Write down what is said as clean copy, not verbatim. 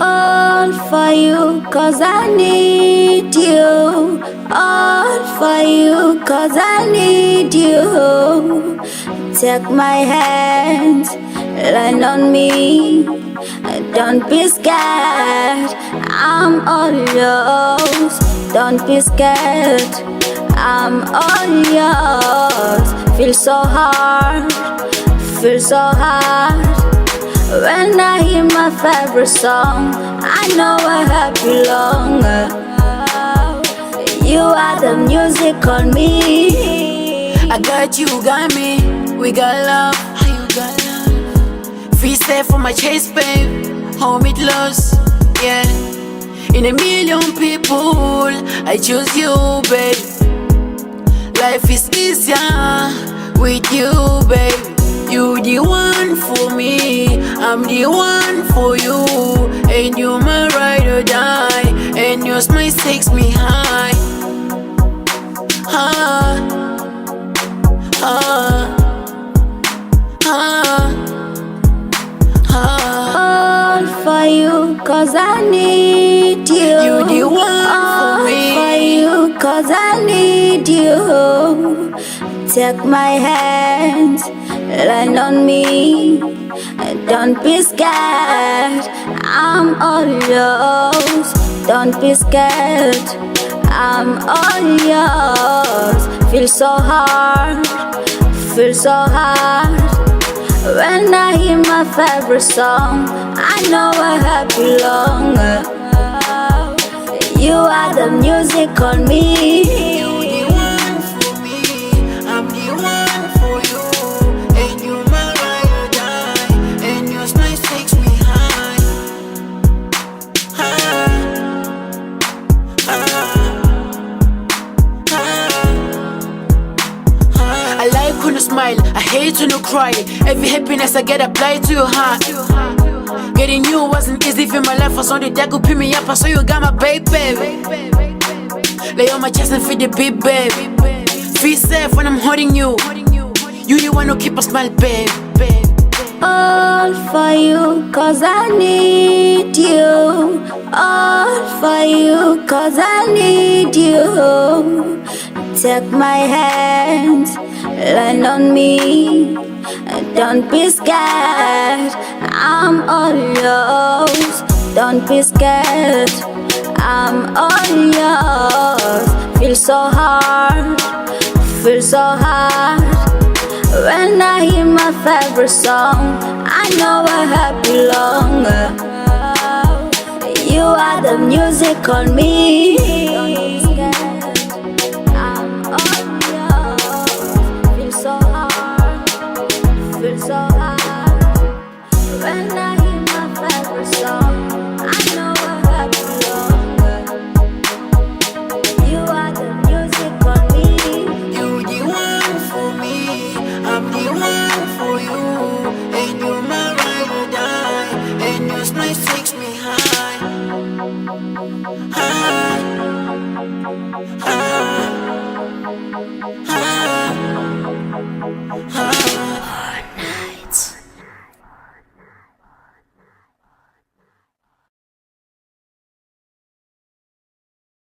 All for you, cause I need you. All for you, cause I need you. Take my hand, lean on me. Don't be scared, I'm all yours. Don't be scared, I'm all yours. Feel so hard, feel so hard. When I hear my favorite song, I know I belong. You are the music on me. I got you, got me. We got love. How you got love? Free safe for my chase, babe. Home it loves, yeah. In a million people, I choose you, babe. Life is easier with you, babe. You the one for me, I'm the one for you. And you my ride or die, and your smile takes me high. All for you, cause I need you. You the one for me. All for you, cause I need you. Take my hand, lean on me. Don't be scared, I'm all yours. Don't be scared, I'm all yours. Feel so hard, feel so hard. When I hear my favorite song, I know I belong. You are the music on me. You the one for me, I'm the one for you. And you my ride or die, and your smile takes me high. I like when you smile, I hate when you cry. Every happiness I get applied to your heart. Getting you wasn't easy for my life. I saw the that could pick me up. I saw you got my baby. Lay on my chest and feel the beat, baby. Feel safe when I'm holding you. You the one who keep a smile, babe. All for you, cause I need you. All for you, cause I need you. Take my hand, lean on me. Don't be scared, I'm all yours. Don't be scared, I'm all yours. Feel so hard, feel so hard. When I hear my favorite song, I know I belong. You are the music on me. I'm all yours. Feel so hard, feel so hard. When I